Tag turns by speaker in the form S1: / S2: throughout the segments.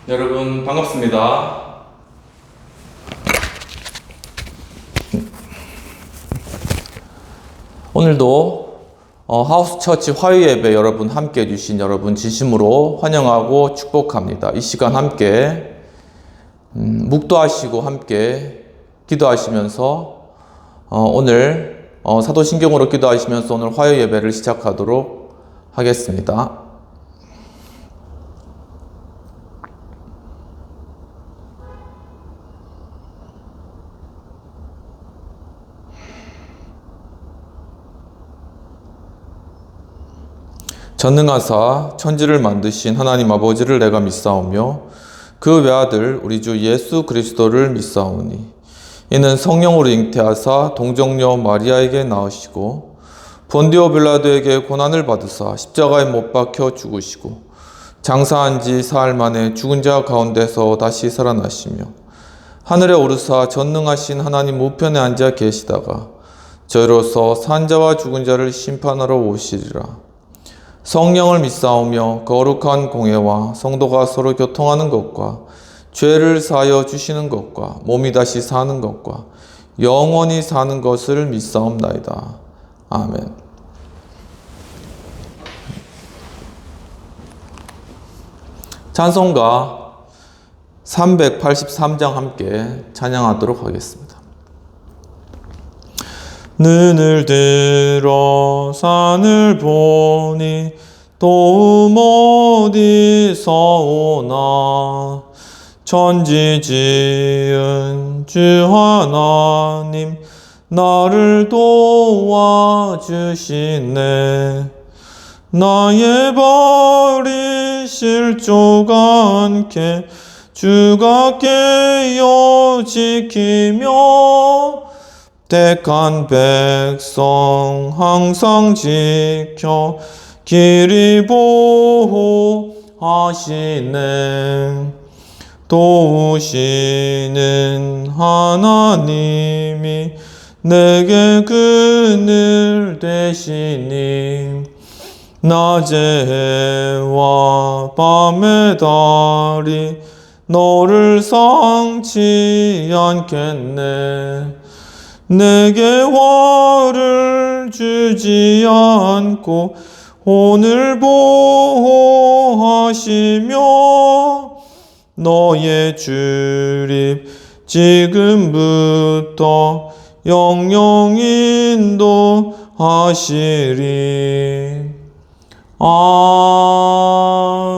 S1: 여러분 반갑습니다. 오늘도 하우스처치 화요예배 여러분 함께 해주신 여러분 진심으로 환영하고 축복합니다. 이 시간 함께 묵도하시고 함께 기도하시면서 오늘 사도신경으로 기도하시면서 오늘 화요예배를 시작하도록 하겠습니다. 전능하사 천지를 만드신 하나님 아버지를 내가 믿사오며 그 외아들 우리 주 예수 그리스도를 믿사오니 이는 성령으로 잉태하사 동정녀 마리아에게 낳으시고 본디오 빌라도에게 고난을 받으사 십자가에 못 박혀 죽으시고 장사한 지 사흘 만에 죽은 자 가운데서 다시 살아나시며 하늘에 오르사 전능하신 하나님 우편에 앉아 계시다가 저희로서 산 자와 죽은 자를 심판하러 오시리라. 성령을 믿사오며 거룩한 공예와 성도가 서로 교통하는 것과 죄를 사하여 주시는 것과 몸이 다시 사는 것과 영원히 사는 것을 믿사옵나이다. 아멘. 찬송가 383장 함께 찬양하도록 하겠습니다. 눈을 들어 산을 보니 도움 어디서 오나 천지 지은 주 하나님 나를 도와주시네. 나의 발이 실족 않게 주가 깨어 지키며 택한 백성 항상 지켜 길이 보호하시네. 도우시는 하나님이 내게 그늘 되시니 낮의 해와 밤의 달이 너를 상치 않겠네. 내게 화를 주지 않고 오늘 보호하시며 너의 출입 지금부터 영영 인도하시리.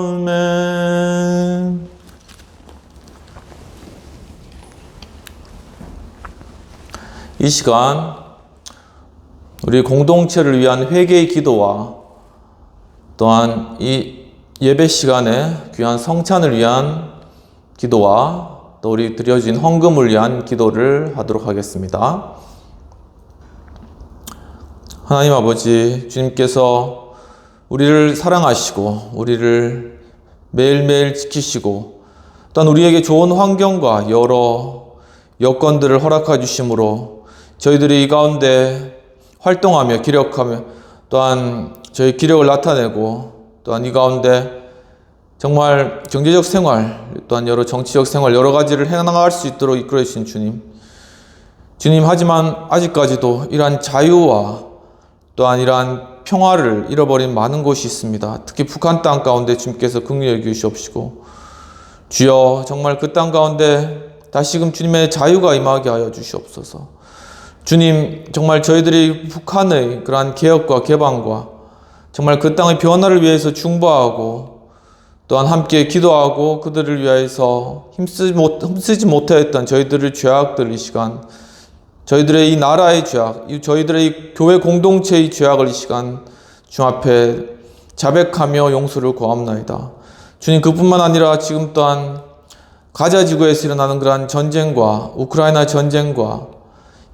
S1: 아멘. 이 시간 우리 공동체를 위한 회개의 기도와 또한 이 예배 시간에 귀한 성찬을 위한 기도와 또 우리 드려진 헌금을 위한 기도를 하도록 하겠습니다. 하나님 아버지, 주님께서 우리를 사랑하시고 우리를 매일매일 지키시고 또한 우리에게 좋은 환경과 여러 여건들을 허락해 주심으로 저희들이 이 가운데 활동하며 기력하며 또한 저희 기력을 나타내고 또한 이 가운데 정말 경제적 생활 또한 여러 정치적 생활 여러 가지를 해나갈 수 있도록 이끌어 주신 주님 하지만 아직까지도 이러한 자유와 또한 이러한 평화를 잃어버린 많은 곳이 있습니다. 특히 북한 땅 가운데 주님께서 긍휼히 여기시옵시고 주여 정말 그 땅 가운데 다시금 주님의 자유가 임하게 하여 주시옵소서. 주님 정말 저희들이 북한의 그러한 개혁과 개방과 정말 그 땅의 변화를 위해서 중보하고 또한 함께 기도하고 그들을 위해서 힘쓰지 못하였던 저희들의 죄악들 이 시간 저희들의 이 나라의 죄악 저희들의 이 교회 공동체의 죄악을 이 시간 주 앞에 자백하며 용서를 구하옵나이다. 주님 그뿐만 아니라 지금 또한 가자 지구에서 일어나는 그러한 전쟁과 우크라이나 전쟁과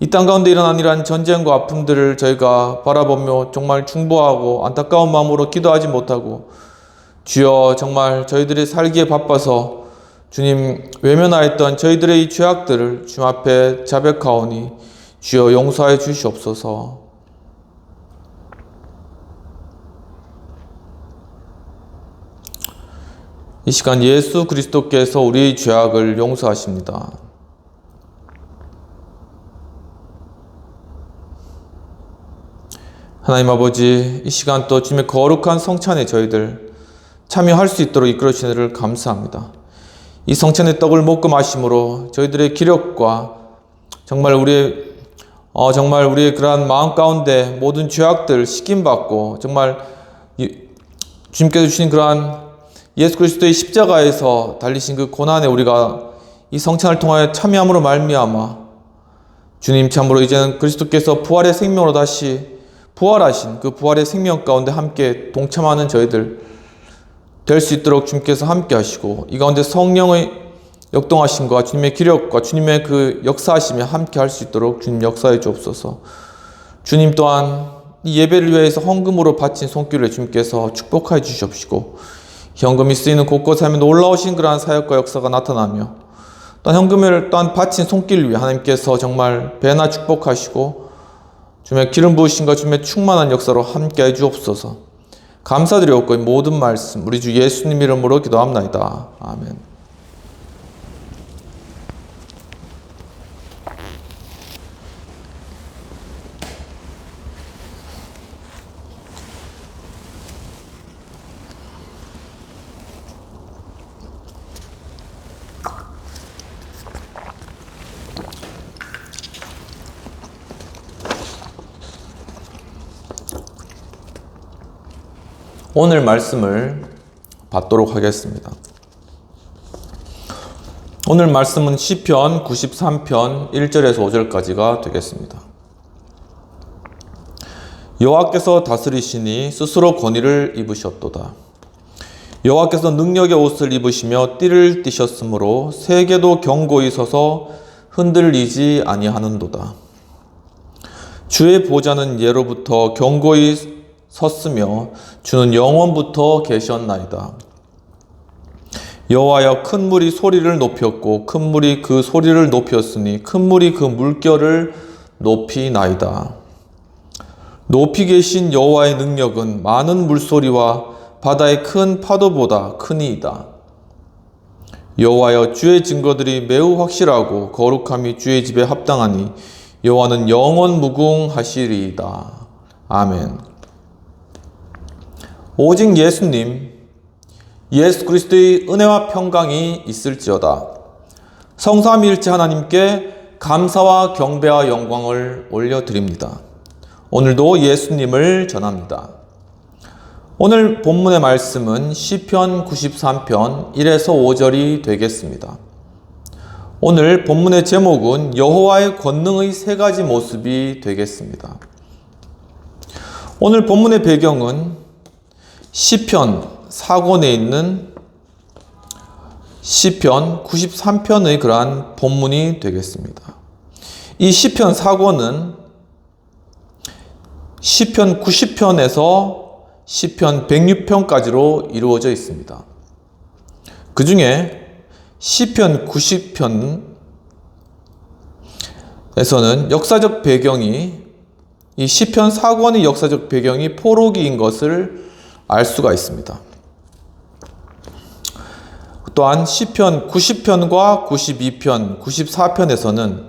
S1: 이 땅 가운데 일어난 이러한 전쟁과 아픔들을 저희가 바라보며 정말 중보하고 안타까운 마음으로 기도하지 못하고 주여 정말 저희들이 살기에 바빠서 주님 외면하였던 저희들의 이 죄악들을 주 앞에 자백하오니 주여 용서하여 주시옵소서. 이 시간 예수 그리스도께서 우리의 죄악을 용서하십니다. 하나님 아버지, 이 시간 또 주님의 거룩한 성찬에 저희들 참여할 수 있도록 이끌어 주시기를 감사합니다. 이 성찬의 떡을 먹고 마심으로 저희들의 기력과 정말 우리의 그러한 마음 가운데 모든 죄악들 씻김받고 정말 주님께서 주신 그러한 예수 그리스도의 십자가에서 달리신 그 고난에 우리가 이 성찬을 통하여 참여함으로 말미암아 주님 참으로 이제는 그리스도께서 부활의 생명으로 다시 부활하신 그 부활의 생명 가운데 함께 동참하는 저희들 될 수 있도록 주님께서 함께 하시고 이 가운데 성령의 역동하심과 주님의 기력과 주님의 그 역사하심에 함께 할 수 있도록 주님 역사해 주옵소서. 주님 또한 이 예배를 위해서 헌금으로 바친 손길을 주님께서 축복하여 주시옵시고 현금이 쓰이는 곳곳에 하면 놀라우신 그러한 사역과 역사가 나타나며 또한 현금을 또한 바친 손길 위에 하나님께서 정말 배나 축복하시고 주님의 기름 부으심과 주님의 충만한 역사로 함께 해 주옵소서. 감사드리옵고 이 모든 말씀 우리 주 예수님 이름으로 기도합나이다. 아멘. 오늘 말씀을 받도록 하겠습니다. 오늘 말씀은 시편 93편 1절에서 5절까지가 되겠습니다. 여호와께서 다스리시니 스스로 권위를 입으셨도다. 여호와께서 능력의 옷을 입으시며 띠를 띠셨으므로 세계도 견고히 서서 흔들리지 아니하는도다. 주의 보좌는 예로부터 견고히 섰으며 주는 영원부터 계셨나이다. 여호와여, 큰 물이 소리를 높였고 큰 물이 그 소리를 높였으니 큰 물이 그 물결을 높이나이다. 높이 계신 여호와의 능력은 많은 물소리와 바다의 큰 파도보다 크니이다. 여호와여, 주의 증거들이 매우 확실하고 거룩함이 주의 집에 합당하니 여호와는 영원 무궁하시리이다. 아멘. 오직 예수님, 예수 그리스도의 은혜와 평강이 있을지어다. 성삼위일체 하나님께 감사와 경배와 영광을 올려드립니다. 오늘도 예수님을 전합니다. 오늘 본문의 말씀은 시편 93편 1에서 5절이 되겠습니다. 오늘 본문의 제목은 여호와의 권능의 세 가지 모습이 되겠습니다. 오늘 본문의 배경은 시편 4권에 있는 시편 93편의 그러한 본문이 되겠습니다. 이 시편 4권은 시편 90편에서 시편 106편까지로 이루어져 있습니다. 그 중에 시편 90편에서는 역사적 배경이 이 시편 4권의 역사적 배경이 포로기인 것을 알 수가 있습니다. 또한 시편 90편과 92편, 94편에서는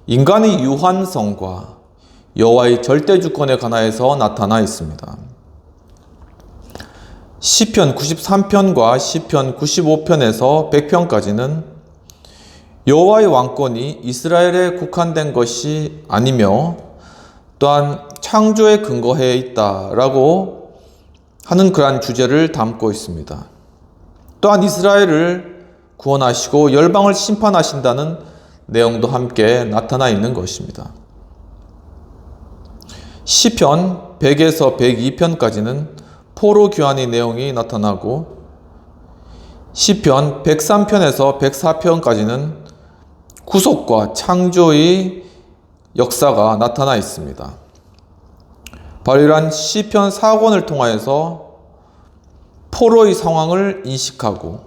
S1: 인간의 유한성과 여호와의 절대주권에 관하여서 나타나 있습니다. 시편 93편과 시편 95편에서 100편까지는 여호와의 왕권이 이스라엘에 국한된 것이 아니며 또한 창조에 근거해 있다라고 하는 그러한 주제를 담고 있습니다. 또한 이스라엘을 구원하시고 열방을 심판하신다는 내용도 함께 나타나 있는 것입니다. 시편 100에서 102편까지는 포로 귀환의 내용이 나타나고 시편 103편에서 104편까지는 구속과 창조의 역사가 나타나 있습니다. 바로 이러한 시편 4권을 통하여서 포로의 상황을 인식하고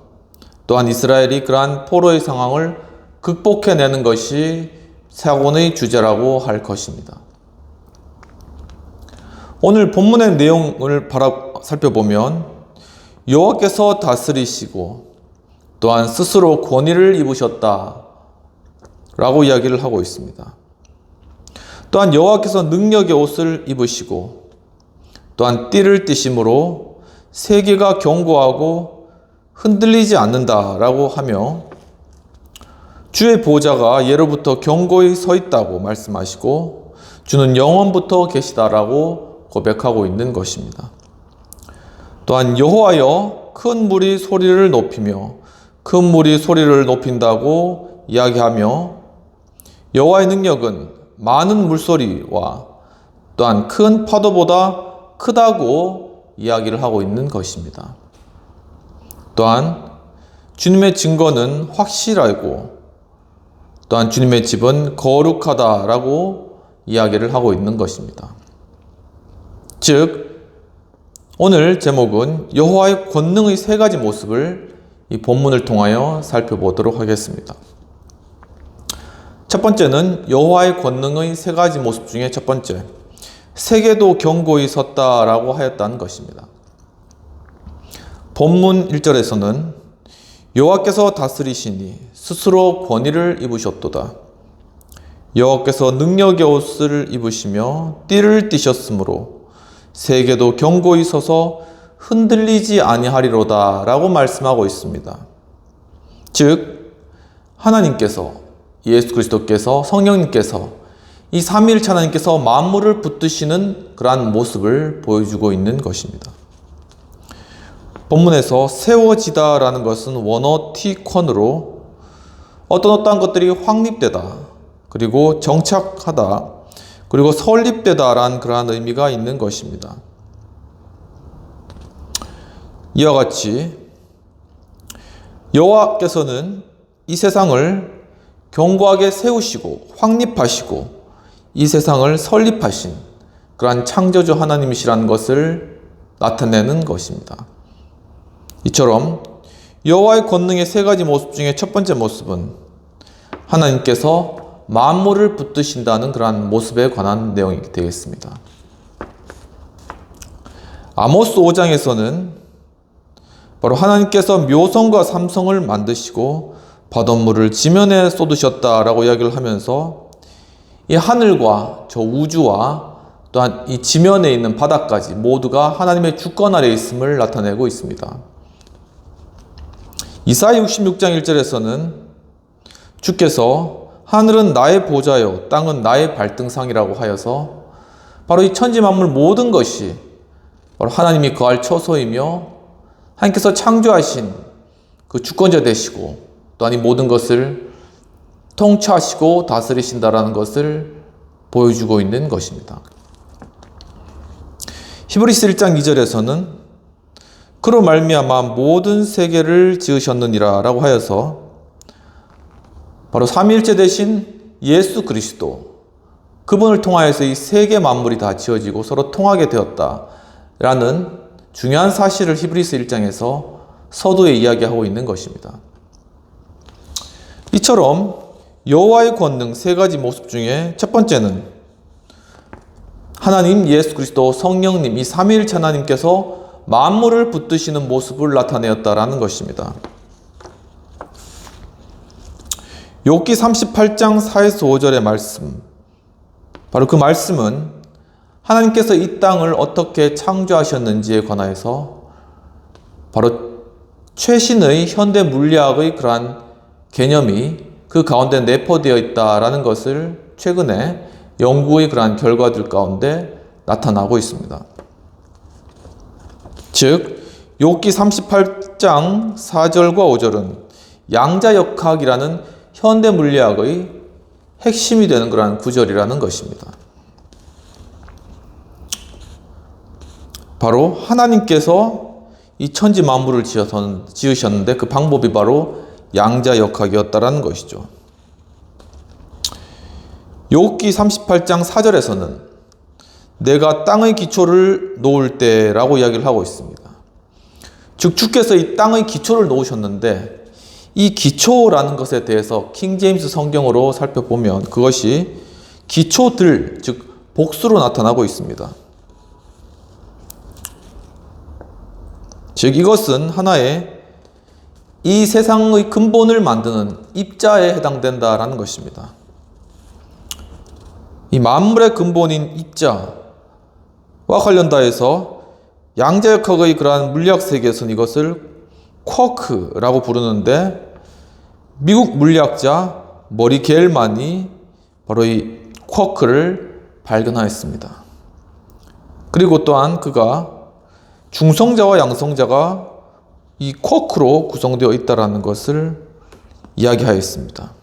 S1: 또한 이스라엘이 그러한 포로의 상황을 극복해내는 것이 4권의 주제라고 할 것입니다. 오늘 본문의 내용을 살펴보면 여호와께서 다스리시고 또한 스스로 권위를 입으셨다 라고 이야기를 하고 있습니다. 또한 여호와께서 능력의 옷을 입으시고 또한 띠를 띠심으로 세계가 견고하고 흔들리지 않는다라고 하며 주의 보좌가 예로부터 견고히 서 있다고 말씀하시고 주는 영원부터 계시다라고 고백하고 있는 것입니다. 또한 여호와여 큰 물이 소리를 높이며 큰 물이 소리를 높인다고 이야기하며 여호와의 능력은 많은 물소리와 또한 큰 파도보다 크다고 이야기를 하고 있는 것입니다. 또한 주님의 증거는 확실하고 또한 주님의 집은 거룩하다라고 이야기를 하고 있는 것입니다. 즉 오늘 제목은 여호와의 권능의 세 가지 모습을 이 본문을 통하여 살펴보도록 하겠습니다. 첫 번째는 여호와의 권능의 세 가지 모습 중에 첫 번째, 세계도 견고히 섰다라고 하였다는 것입니다. 본문 1절에서는 여호와께서 다스리시니 스스로 권위를 입으셨도다. 여호와께서 능력의 옷을 입으시며 띠를 띠셨으므로 세계도 견고히 서서 흔들리지 아니하리로다 라고 말씀하고 있습니다. 즉 하나님께서 예수 그리스도께서 성령님께서 이 삼위일체 하나님께서 만물을 붙드시는 그러한 모습을 보여주고 있는 것입니다. 본문에서 세워지다라는 것은 원어 티콘으로 어떠한 것들이 확립되다 그리고 정착하다 그리고 설립되다라는 그러한 의미가 있는 것입니다. 이와 같이 여호와께서는 이 세상을 견고하게 세우시고 확립하시고 이 세상을 설립하신 그러한 창조주 하나님이시라는 것을 나타내는 것입니다. 이처럼 여호와의 권능의 세 가지 모습 중에 첫 번째 모습은 하나님께서 만물을 붙드신다는 그러한 모습에 관한 내용이 되겠습니다. 아모스 5장에서는 바로 하나님께서 묘성과 삼성을 만드시고 바닷물을 지면에 쏟으셨다라고 이야기를 하면서 이 하늘과 저 우주와 또한 이 지면에 있는 바다까지 모두가 하나님의 주권 아래에 있음을 나타내고 있습니다. 이사야 66장 1절에서는 주께서 하늘은 나의 보좌요 땅은 나의 발등상이라고 하여서 바로 이 천지 만물 모든 것이 바로 하나님이 거할 처소이며 하나님께서 창조하신 그 주권자 되시고 또한 이 모든 것을 통치하시고 다스리신다라는 것을 보여주고 있는 것입니다. 히브리서 1장 2절에서는 그로 말미암아 모든 세계를 지으셨느니라 라고 하여서 바로 삼위일체 되신 예수 그리스도 그분을 통하여서 이 세계 만물이 다 지어지고 서로 통하게 되었다라는 중요한 사실을 히브리서 1장에서 서두에 이야기하고 있는 것입니다. 이처럼 여호와의 권능 세 가지 모습 중에 첫 번째는 하나님, 예수 그리스도, 성령님 이 삼위일체 하나님께서 만물을 붙드시는 모습을 나타내었다라는 것입니다. 욥기 38장 4에서 5절의 말씀, 바로 그 말씀은 하나님께서 이 땅을 어떻게 창조하셨는지에 관하여서 바로 최신의 현대 물리학의 그러한 개념이 그 가운데 내포되어 있다라는 것을 최근에 연구의 그러한 결과들 가운데 나타나고 있습니다. 즉 욥기 38장 4절과 5절은 양자역학이라는 현대 물리학의 핵심이 되는 그러한 구절이라는 것입니다. 바로 하나님께서 이 천지 만물을 지으셨는데 그 방법이 바로 양자역학이었다라는 것이죠. 욥기 38장 4절에서는 내가 땅의 기초를 놓을 때라고 이야기를 하고 있습니다. 즉 주께서 이 땅의 기초를 놓으셨는데 이 기초라는 것에 대해서 킹제임스 성경으로 살펴보면 그것이 기초들, 즉 복수로 나타나고 있습니다. 즉 이것은 하나의 이 세상의 근본을 만드는 입자에 해당된다라는 것입니다. 이 만물의 근본인 입자와 관련다해서 양자역학의 그러한 물리학 세계에서는 이것을 쿼크라고 부르는데, 미국 물리학자 머리 겔만이 바로 이 쿼크를 발견하였습니다. 그리고 또한 그가 중성자와 양성자가 이 쿼크로 구성되어 있다는 것을 이야기하였습니다.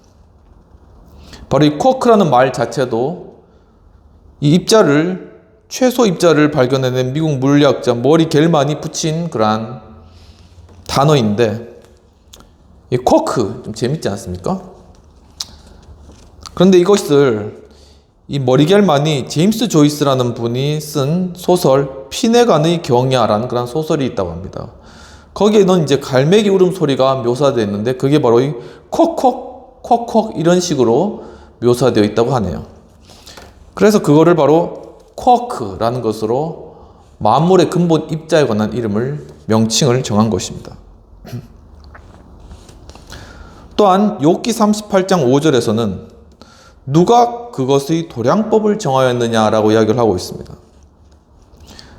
S1: 바로 이 쿼크라는 말 자체도 이 입자를, 최소 입자를 발견해낸 미국 물리학자 머리 겔만이 붙인 그러한 단어인데, 이 쿼크 좀 재밌지 않습니까? 그런데 이것을 이 머리 겔만이 제임스 조이스라는 분이 쓴 소설 피네간의 경야라는 그런 소설이 있다고 합니다. 거기에는 이제 갈매기 울음소리가 묘사되어 있는데 그게 바로 이 콕콕 콕콕 이런 식으로 묘사되어 있다고 하네요. 그래서 그거를 바로 쿼크라는 것으로 만물의 근본 입자에 관한 명칭을 정한 것입니다. 또한 욥기 38장 5절에서는 누가 그것의 도량법을 정하였느냐라고 이야기를 하고 있습니다.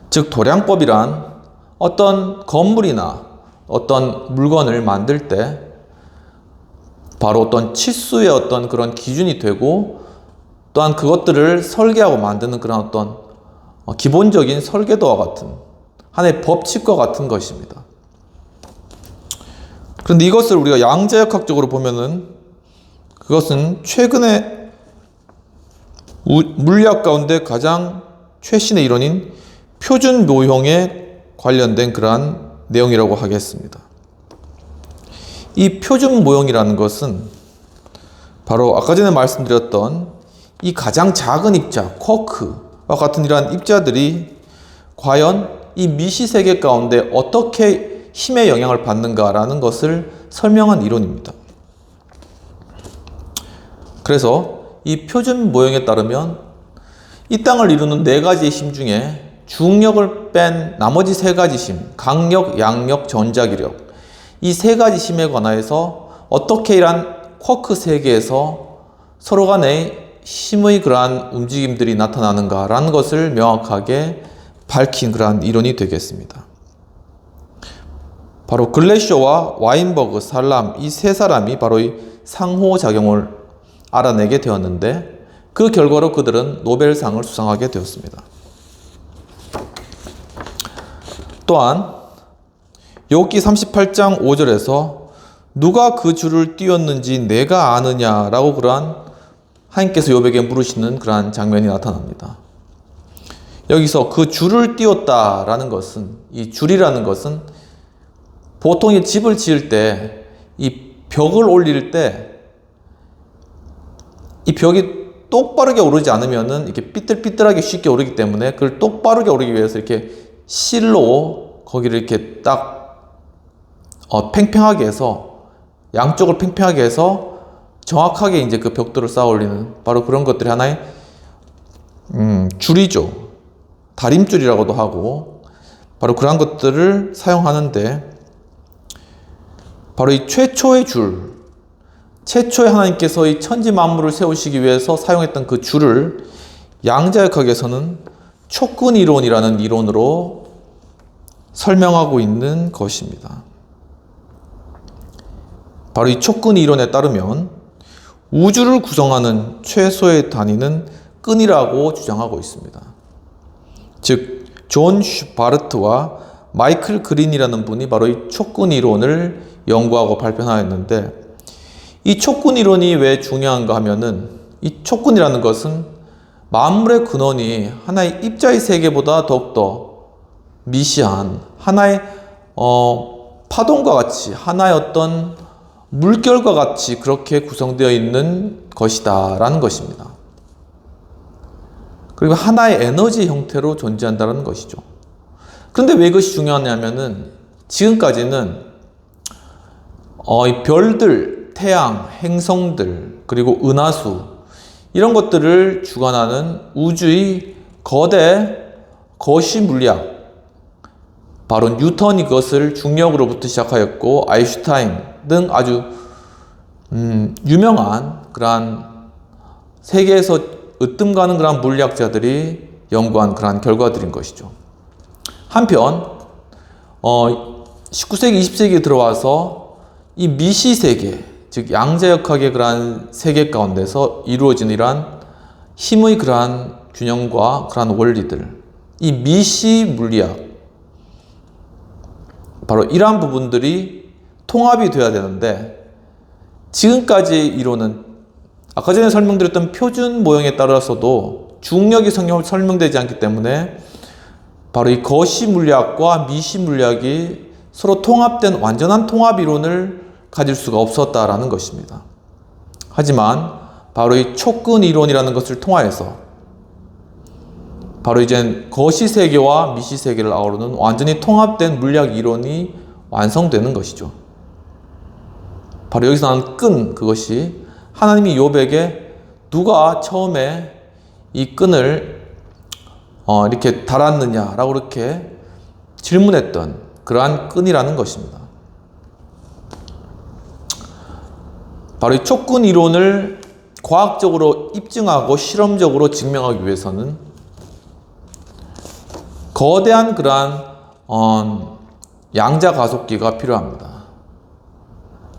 S1: 즉 도량법이란 어떤 건물이나 어떤 물건을 만들 때 바로 어떤 치수의 어떤 그런 기준이 되고, 또한 그것들을 설계하고 만드는 그런 어떤 기본적인 설계도와 같은 하나의 법칙과 같은 것입니다. 그런데 이것을 우리가 양자역학적으로 보면은 그것은 최근에 물리학 가운데 가장 최신의 이론인 표준 모형에 관련된 그러한 내용이라고 하겠습니다. 이 표준 모형이라는 것은 바로 아까 전에 말씀드렸던 이 가장 작은 입자, 쿼크와 같은 이러한 입자들이 과연 이 미시세계 가운데 어떻게 힘의 영향을 받는가라는 것을 설명한 이론입니다. 그래서 이 표준 모형에 따르면 이 땅을 이루는 4가지의 힘 중에 중력을 뺀 나머지 3가지 힘, 강력, 양력, 전자기력, 이 3가지 힘에 관하여서 어떻게 이러한 쿼크 세계에서 서로 간의 힘의 그러한 움직임들이 나타나는가라는 것을 명확하게 밝힌 그러한 이론이 되겠습니다. 바로 글래쇼와 와인버그, 살람 이 3사람이 바로 이 상호작용을 알아내게 되었는데, 그 결과로 그들은 노벨상을 수상하게 되었습니다. 또한 욥기 38장 5절에서 누가 그 줄을 띄웠는지 내가 아느냐라고 그러한 하나님께서 욥에게 물으시는 그러한 장면이 나타납니다. 여기서 그 줄을 띄웠다라는 것은, 이 줄이라는 것은 보통 이 집을 지을 때 이 벽을 올릴 때 이 벽이 똑바르게 오르지 않으면은 이렇게 삐뚤삐뚤하게 쉽게 오르기 때문에 그걸 똑바르게 오르기 위해서 이렇게 실로 거기를 이렇게 딱 팽팽하게 해서, 양쪽을 팽팽하게 해서 정확하게 이제 그 벽돌을 쌓아 올리는 바로 그런 것들이 하나의 줄이죠. 다림줄이라고도 하고 바로 그런 것들을 사용하는데, 바로 이 최초의 줄, 최초의 하나님께서 이 천지 만물을 세우시기 위해서 사용했던 그 줄을 양자역학에서는 촉근 이론이라는 이론으로 설명하고 있는 것입니다. 바로 이 촉근 이론에 따르면 우주를 구성하는 최소의 단위는 끈이라고 주장하고 있습니다. 즉 존 슈바르트와 마이클 그린이라는 분이 바로 이 촉근 이론을 연구하고 발표하였는데, 이 촉근 이론이 왜 중요한가 하면은 이 촉근이라는 것은 만물의 근원이 하나의 입자의 세계보다 더욱더 미시한 하나의 파동과 같이, 하나의 어떤 물결과 같이 그렇게 구성되어 있는 것이다 라는 것입니다. 그리고 하나의 에너지 형태로 존재한다는 것이죠. 그런데 왜 이것이 중요하냐면은 지금까지는 이 별들, 태양, 행성들, 그리고 은하수 이런 것들을 주관하는 우주의 거대 거시 물리학, 바로 뉴턴이 그것을 중력으로부터 시작하였고, 아인슈타인 등 아주 유명한 그러한 세계에서 으뜸가는 그러한 물리학자들이 연구한 그러한 결과들인 것이죠. 한편 19세기, 20세기에 들어와서 이 미시 세계, 즉 양자역학의 그러한 세계 가운데서 이루어지는 이러한 힘의 그러한 균형과 그러한 원리들, 이 미시 물리학, 바로 이러한 부분들이 통합이 되어야 되는데, 지금까지 이론은 아까 전에 설명드렸던 표준 모형에 따라서도 중력이 설명되지 않기 때문에 바로 이 거시 물리학과 미시 물리학이 서로 통합된 완전한 통합 이론을 가질 수가 없었다라는 것입니다. 하지만 바로 이 촉근 이론이라는 것을 통하여서 바로 이제 거시 세계와 미시 세계를 아우르는 완전히 통합된 물리학 이론이 완성되는 것이죠. 바로 여기서 나는 끈, 그것이 하나님이 욥에게 누가 처음에 이 끈을 이렇게 달았느냐라고 이렇게 질문했던 그러한 끈이라는 것입니다. 바로 이 촉근 이론을 과학적으로 입증하고 실험적으로 증명하기 위해서는 거대한 그러한 양자 가속기가 필요합니다.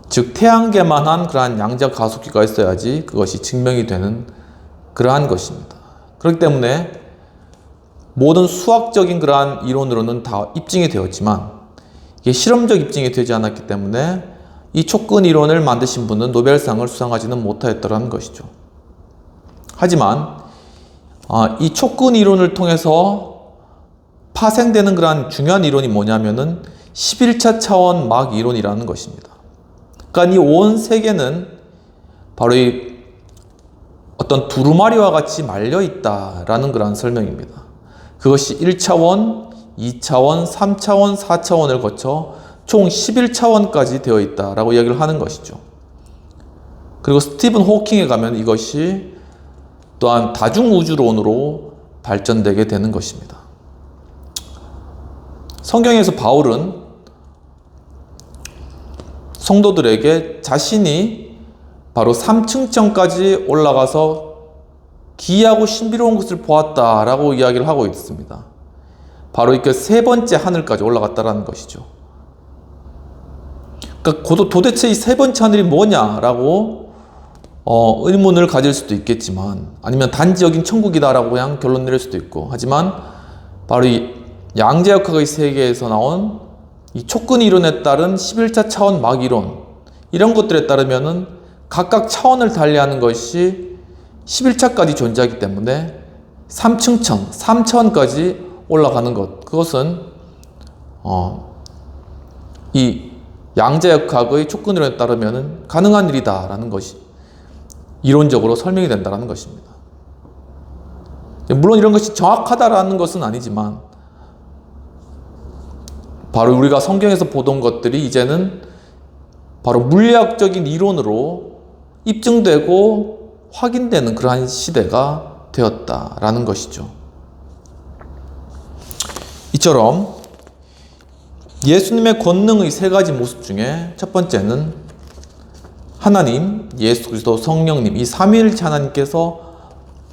S1: 즉 태양계만한 그러한 양자 가속기가 있어야지 그것이 증명이 되는 그러한 것입니다. 그렇기 때문에 모든 수학적인 그러한 이론으로는 다 입증이 되었지만 이게 실험적 입증이 되지 않았기 때문에 이 촉근 이론을 만드신 분은 노벨상을 수상하지는 못하였다는 것이죠. 하지만 이 촉근 이론을 통해서 파생되는 그러한 중요한 이론이 뭐냐면은 11차 차원 막 이론이라는 것입니다. 그러니까 이 온 세계는 바로 이 어떤 두루마리와 같이 말려 있다라는 그러한 설명입니다. 그것이 1차원, 2차원, 3차원, 4차원을 거쳐 총 11차원까지 되어 있다라고 이야기를 하는 것이죠. 그리고 스티븐 호킹에 가면 이것이 또한 다중우주론으로 발전되게 되는 것입니다. 성경에서 바울은 성도들에게 자신이 바로 3층천까지 올라가서 기이하고 신비로운 것을 보았다라고 이야기를 하고 있습니다. 바로 이렇게 세 번째 하늘까지 올라갔다라는 것이죠. 그러니까 도대체 이 세 번째 하늘이 뭐냐라고 의문을 가질 수도 있겠지만, 아니면 단지 여긴 천국이다라고 그냥 결론 내릴 수도 있고, 하지만 바로 이 양자역학의 세계에서 나온 이 촉근 이론에 따른 11차 차원 막 이론, 이런 것들에 따르면은 각각 차원을 달리하는 것이 11차까지 존재하기 때문에 3층천, 3차원까지 올라가는 것, 그것은 이 양자역학의 촉근 이론에 따르면은 가능한 일이다라는 것이 이론적으로 설명이 된다는 것입니다. 물론 이런 것이 정확하다라는 것은 아니지만, 바로 우리가 성경에서 보던 것들이 이제는 바로 물리학적인 이론으로 입증되고 확인되는 그러한 시대가 되었다라는 것이죠. 이처럼 예수님의 권능의 세 가지 모습 중에 첫 번째는 하나님, 예수 그리스도, 성령님, 이 삼위일체 하나님께서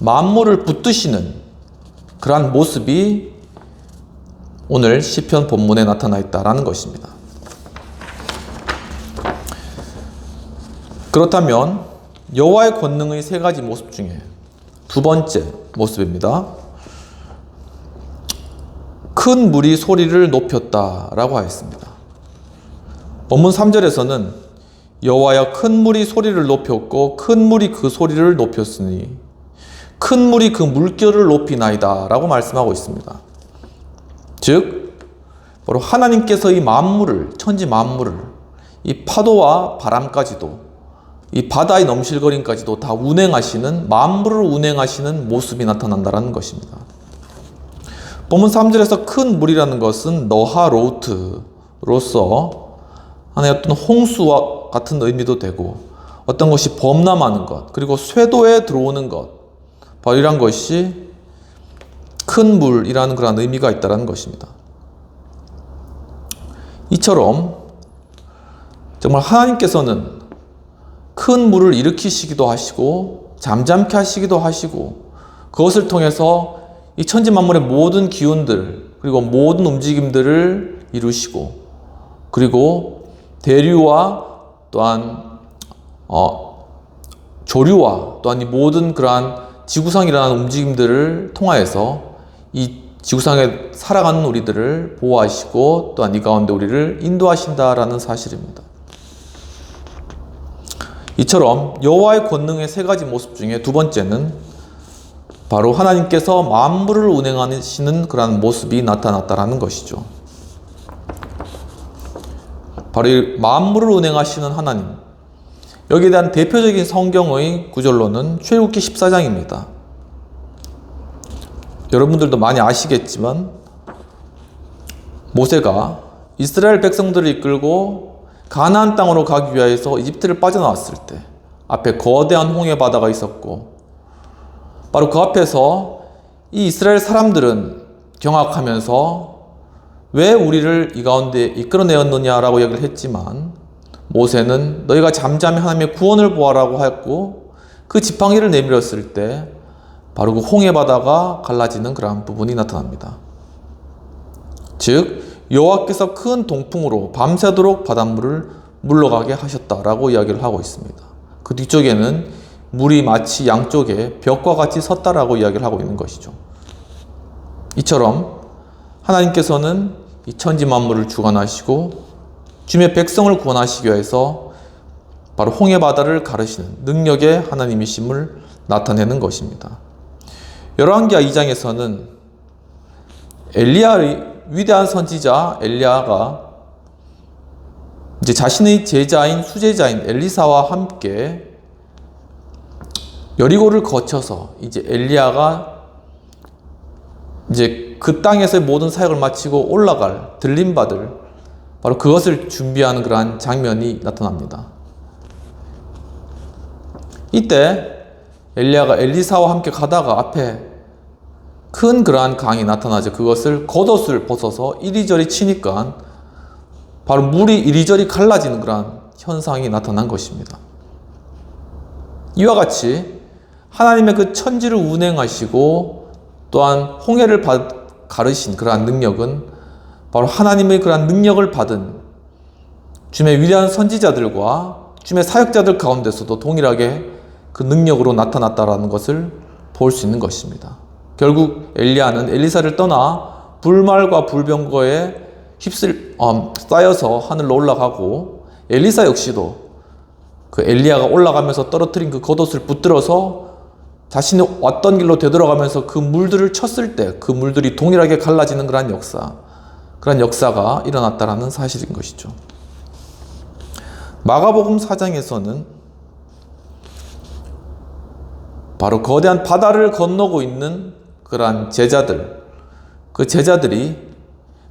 S1: 만물을 붙드시는 그러한 모습이 오늘 시편 본문에 나타나 있다라는 것입니다. 그렇다면 여호와의 권능의 세 가지 모습 중에 두 번째 모습입니다. 큰 물이 소리를 높였다라고 하였습니다. 본문 3절에서는 여호와여 큰 물이 소리를 높였고 큰 물이 그 소리를 높였으니 큰 물이 그 물결을 높이나이다 라고 말씀하고 있습니다. 즉 바로 하나님께서 이 만물을, 천지 만물을, 이 파도와 바람까지도, 이 바다의 넘실거림까지도 다 운행하시는, 만물을 운행하시는 모습이 나타난다는 것입니다. 본문 3절에서 큰 물이라는 것은 너하로트로서 하나의 어떤 홍수와 같은 의미도 되고, 어떤 것이 범람하는 것, 그리고 쇄도에 들어오는 것, 바로 이런 것이 큰 물이라는 그런 의미가 있다는 것입니다. 이처럼 정말 하나님께서는 큰 물을 일으키시기도 하시고 잠잠케 하시기도 하시고 그것을 통해서 이 천지 만물의 모든 기운들 그리고 모든 움직임들을 이루시고 그리고 대류와 또한 조류와 또한 이 모든 그러한 지구상에 일어나는 움직임들을 통하여서 이 지구상에 살아가는 우리들을 보호하시고 또한 이 가운데 우리를 인도하신다라는 사실입니다. 이처럼 여호와의 권능의 세 가지 모습 중에 두 번째는 바로 하나님께서 만물을 운행하시는 그러한 모습이 나타났다라는 것이죠. 바로 이 만물을 운행하시는 하나님, 여기에 대한 대표적인 성경의 구절로는 출애굽기 14장입니다. 여러분들도 많이 아시겠지만 모세가 이스라엘 백성들을 이끌고 가나안 땅으로 가기 위하여서 이집트를 빠져나왔을 때 앞에 거대한 홍해 바다가 있었고 바로 그 앞에서 이 이스라엘 사람들은 경악하면서 왜 우리를 이 가운데 이끌어내었느냐라고 얘기를 했지만 모세는 너희가 잠잠히 하나님의 구원을 보아라고 하였고 그 지팡이를 내밀었을 때 바로 그 홍해 바다가 갈라지는 그러한 부분이 나타납니다. 즉 여호와께서 큰 동풍으로 밤새도록 바닷물을 물러가게 하셨다라고 이야기를 하고 있습니다. 그 뒤쪽에는 물이 마치 양쪽에 벽과 같이 섰다라고 이야기를 하고 있는 것이죠. 이처럼 하나님께서는 이 천지 만물을 주관하시고 주님의 백성을 구원하시기 위해서 바로 홍해 바다를 가르시는 능력의 하나님이심을 나타내는 것입니다. 열왕기하 2장에서는 엘리야의 위대한 선지자 엘리야가 이제 자신의 제자인 수제자인 엘리사와 함께 여리고를 거쳐서 이제 엘리야가 이제 그 땅에서의 모든 사역을 마치고 올라갈 들림받을 바로 그것을 준비하는 그러한 장면이 나타납니다. 이때 엘리야가 엘리사와 함께 가다가 앞에 큰 그러한 강이 나타나죠. 그것을 겉옷을 벗어서 이리저리 치니까 바로 물이 이리저리 갈라지는 그러한 현상이 나타난 것입니다. 이와 같이 하나님의 그 천지를 운행하시고 또한 홍해를 가르신 그러한 능력은 바로 하나님의 그러한 능력을 받은 주님의 위대한 선지자들과 주님의 사역자들 가운데서도 동일하게 그 능력으로 나타났다라는 것을 볼 수 있는 것입니다. 결국 엘리야는 엘리사를 떠나 불말과 불병거에 쌓여서 하늘로 올라가고 엘리사 역시도 그 엘리야가 올라가면서 떨어뜨린 그 겉옷을 붙들어서 자신이 왔던 길로 되돌아가면서 그 물들을 쳤을 때 그 물들이 동일하게 갈라지는 그런 역사가 일어났다라는 사실인 것이죠. 마가복음 4장에서는 바로 거대한 바다를 건너고 있는 그러한 제자들, 그 제자들이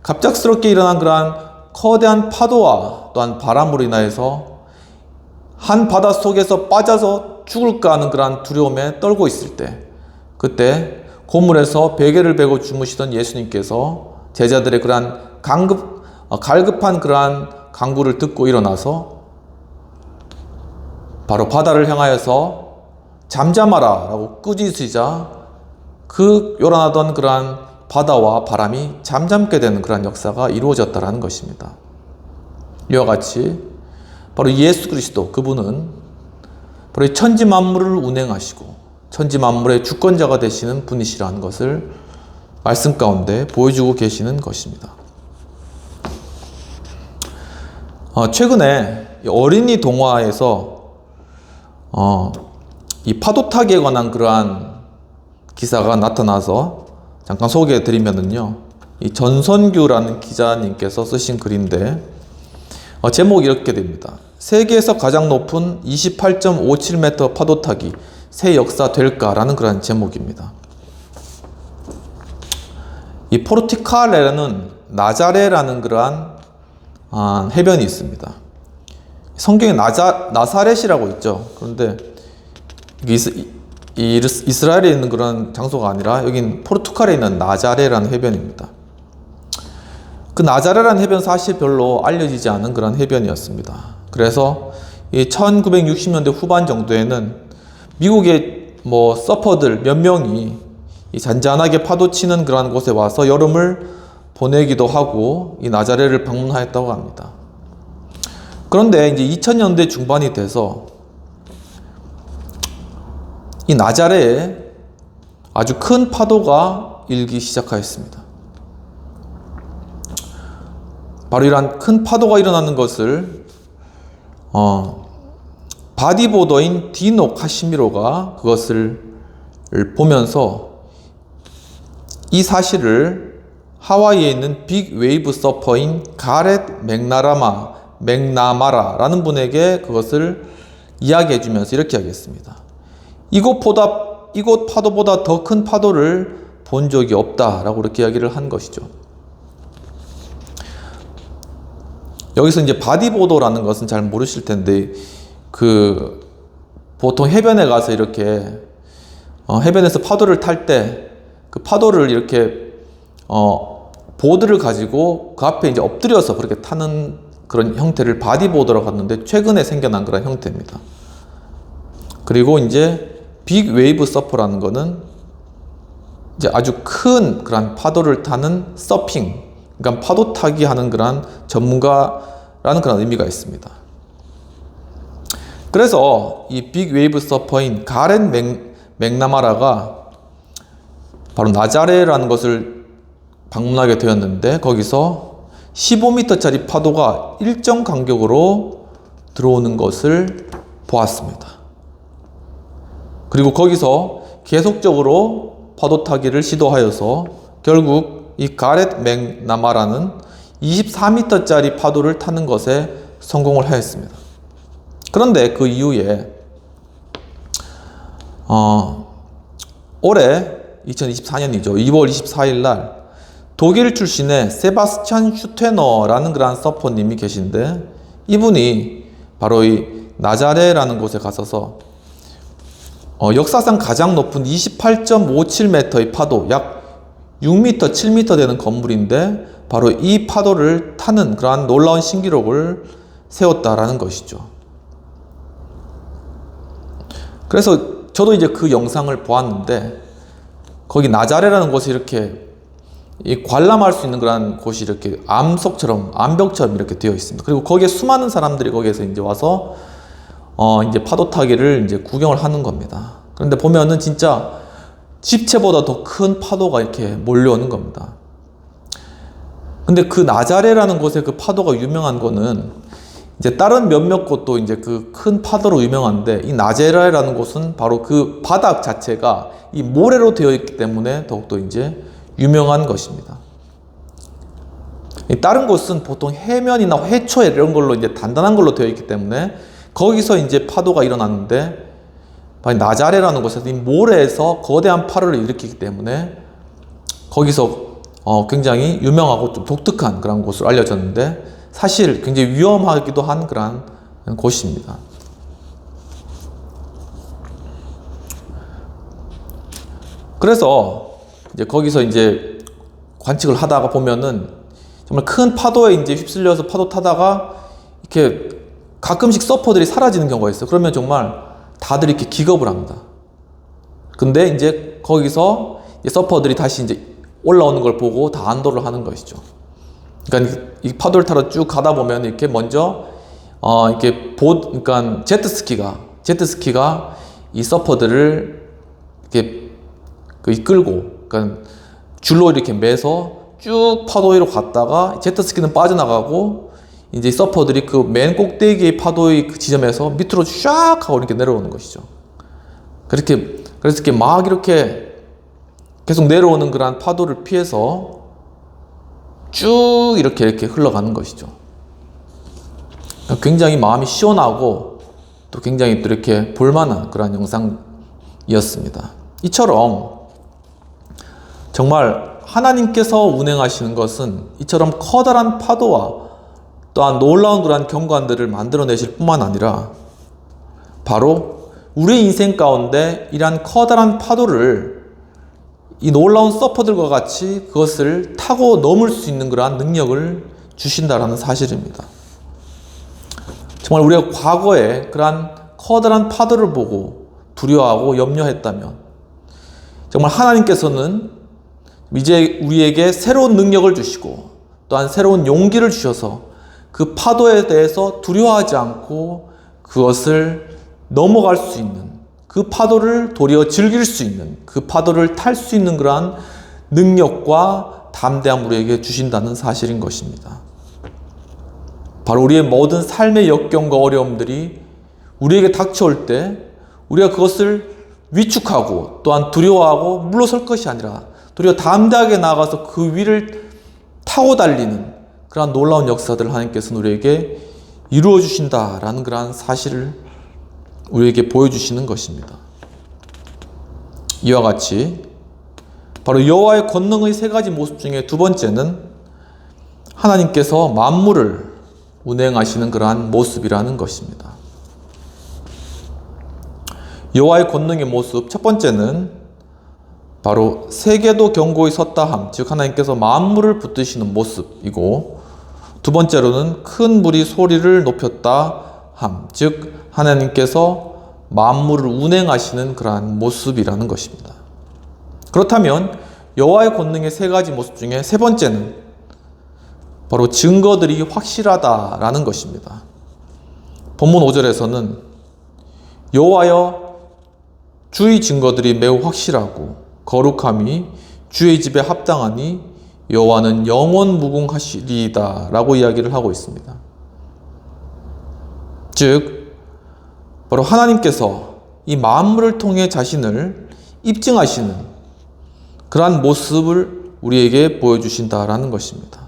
S1: 갑작스럽게 일어난 그러한 거대한 파도와 또한 바람으로 인하여서 한 바다 속에서 빠져서 죽을까 하는 그러한 두려움에 떨고 있을 때, 그때 고물에서 베개를 베고 주무시던 예수님께서 제자들의 그러한 갈급한 그러한 간구를 듣고 일어나서 바로 바다를 향하여서 잠잠하라 라고 꾸짖으시자 그 요란하던 그러한 바다와 바람이 잠잠게 되는 그러한 역사가 이루어졌다라는 것입니다. 이와 같이 바로 예수 그리스도, 그분은 바로 천지 만물을 운행하시고 천지 만물의 주권자가 되시는 분이시라는 것을 말씀 가운데 보여주고 계시는 것입니다. 최근에 어린이 동화에서 이 파도 타기에 관한 그러한 기사가 나타나서 잠깐 소개해 드리면은요, 이 전선규라는 기자님께서 쓰신 글인데 제목이 이렇게 됩니다. 세계에서 가장 높은 28.57m 파도 타기 새 역사 될까라는 그런 제목입니다. 이 포르투갈에는 나자레라는 그러한 해변이 있습니다. 성경에 나사렛이라고 있죠. 그런데 이스라엘에 있는 그런 장소가 아니라 여긴 포르투갈에 있는 나자레라는 해변입니다. 그 나자레라는 해변 사실 별로 알려지지 않은 그런 해변이었습니다. 그래서 이 1960년대 후반 정도에는 미국의 서퍼들 몇 명이 이 잔잔하게 파도 치는 그런 곳에 와서 여름을 보내기도 하고 이 나자레를 방문하였다고 합니다. 그런데 이제 2000년대 중반이 돼서 이 나자레에 아주 큰 파도가 일기 시작하였습니다. 바로 이러한 큰 파도가 일어나는 것을 바디보더인 디노 카시미로가 그것을 보면서 이 사실을 하와이에 있는 빅 웨이브 서퍼인 가렛 맥나마라라는 분에게 그것을 이야기해 주면서 이렇게 하겠습니다. 이곳 파도보다 더 큰 파도를 본 적이 없다라고 이렇게 이야기를 한 것이죠. 여기서 이제 바디보더라는 것은 잘 모르실 텐데 보통 해변에 가서 이렇게 해변에서 파도를 탈 때 그 파도를 이렇게 보드를 가지고 그 앞에 이제 엎드려서 그렇게 타는 그런 형태를 바디보더라고 하는데 최근에 생겨난 그런 형태입니다. 그리고 이제 빅 웨이브 서퍼라는 거는 이제 아주 큰 그런 파도를 타는 서핑, 그러니까 파도 타기 하는 그런 전문가라는 그런 의미가 있습니다. 그래서 이 빅 웨이브 서퍼인 가렛 맥나마라가 바로 나자레라는 것을 방문하게 되었는데 거기서 15m짜리 파도가 일정 간격으로 들어오는 것을 보았습니다. 그리고 거기서 계속적으로 파도 타기를 시도하여서 결국 이 가렛 맥나마라는 24m짜리 파도를 타는 것에 성공을 하였습니다. 그런데 그 이후에 올해 2024년이죠. 2월 24일 날 독일 출신의 세바스찬 슈테너라는 그런 서퍼님이 계신데 이분이 바로 이 나자레라는 곳에 가서서 역사상 가장 높은 28.57m의 파도, 약 6m, 7m 되는 건물인데 바로 이 파도를 타는 그러한 놀라운 신기록을 세웠다라는 것이죠. 그래서 저도 이제 그 영상을 보았는데 거기 나자레라는 곳이 이렇게 관람할 수 있는 그런 곳이 이렇게 암벽처럼 이렇게 되어 있습니다. 그리고 거기에 수많은 사람들이 거기에서 이제 와서 이제 파도 타기를 이제 구경을 하는 겁니다. 그런데 보면은 진짜 집채보다 더 큰 파도가 이렇게 몰려오는 겁니다. 근데 그 나자레라는 곳에 그 파도가 유명한 거는 이제 다른 몇몇 곳도 이제 그 큰 파도로 유명한데 이 나자레라는 곳은 바로 그 바닥 자체가 이 모래로 되어 있기 때문에 더욱더 이제 유명한 것입니다. 다른 곳은 보통 해면이나 회초 이런 걸로 이제 단단한 걸로 되어 있기 때문에 거기서 이제 파도가 일어났는데 나자레라는 곳에서 이 모래에서 거대한 파도를 일으키기 때문에 거기서 굉장히 유명하고 좀 독특한 그런 곳으로 알려졌는데 사실 굉장히 위험하기도 한 그런 곳입니다. 그래서 이제 거기서 이제 관측을 하다가 보면은 정말 큰 파도에 이제 휩쓸려서 파도 타다가 이렇게 가끔씩 서퍼들이 사라지는 경우가 있어요. 그러면 정말 다들 이렇게 기겁을 합니다. 근데 이제 거기서 이제 서퍼들이 다시 이제 올라오는 걸 보고 다 안도를 하는 것이죠. 그러니까 이 파도를 타러 쭉 가다 보면 이렇게 먼저 이렇게 그러니까 제트스키가 이 서퍼들을 이렇게 이끌고, 그러니까 줄로 이렇게 매서 쭉 파도 위로 갔다가 제트스키는 빠져나가고 이제 서퍼들이 그 맨 꼭대기의 파도의 그 지점에서 밑으로 샥 하고 이렇게 내려오는 것이죠. 그래서 이렇게 막 이렇게 계속 내려오는 그런 파도를 피해서 쭉 이렇게 흘러가는 것이죠. 굉장히 마음이 시원하고 또 굉장히 또 이렇게 볼만한 그런 영상이었습니다. 이처럼 정말 하나님께서 운행하시는 것은 이처럼 커다란 파도와 또한 놀라운 그러한 경관들을 만들어내실 뿐만 아니라 바로 우리 인생 가운데 이러한 커다란 파도를 이 놀라운 서퍼들과 같이 그것을 타고 넘을 수 있는 그러한 능력을 주신다라는 사실입니다. 정말 우리가 과거에 그러한 커다란 파도를 보고 두려워하고 염려했다면 정말 하나님께서는 이제 우리에게 새로운 능력을 주시고 또한 새로운 용기를 주셔서 그 파도에 대해서 두려워하지 않고 그것을 넘어갈 수 있는, 그 파도를 도리어 즐길 수 있는, 그 파도를 탈 수 있는 그러한 능력과 담대함을 우리에게 주신다는 사실인 것입니다. 바로 우리의 모든 삶의 역경과 어려움들이 우리에게 닥쳐올 때 우리가 그것을 위축하고 또한 두려워하고 물러설 것이 아니라 도리어 담대하게 나아가서 그 위를 타고 달리는 그러한 놀라운 역사들을 하나님께서는 우리에게 이루어 주신다라는 그러한 사실을 우리에게 보여주시는 것입니다. 이와 같이 바로 여호와의 권능의 세 가지 모습 중에 두 번째는 하나님께서 만물을 운행하시는 그러한 모습이라는 것입니다. 여호와의 권능의 모습 첫 번째는 바로 세계도 견고히 섰다함, 즉 하나님께서 만물을 붙드시는 모습이고, 두 번째로는 큰 물이 소리를 높였다함, 즉 하나님께서 만물을 운행하시는 그러한 모습이라는 것입니다. 그렇다면 여호와의 권능의 세 가지 모습 중에 세 번째는 바로 증거들이 확실하다라는 것입니다. 본문 5절에서는 여호와여 주의 증거들이 매우 확실하고 거룩함이 주의 집에 합당하니 여호와는 영원 무궁하시리이다 라고 이야기를 하고 있습니다. 즉 바로 하나님께서 이 만물을 통해 자신을 입증하시는 그러한 모습을 우리에게 보여주신다라는 것입니다.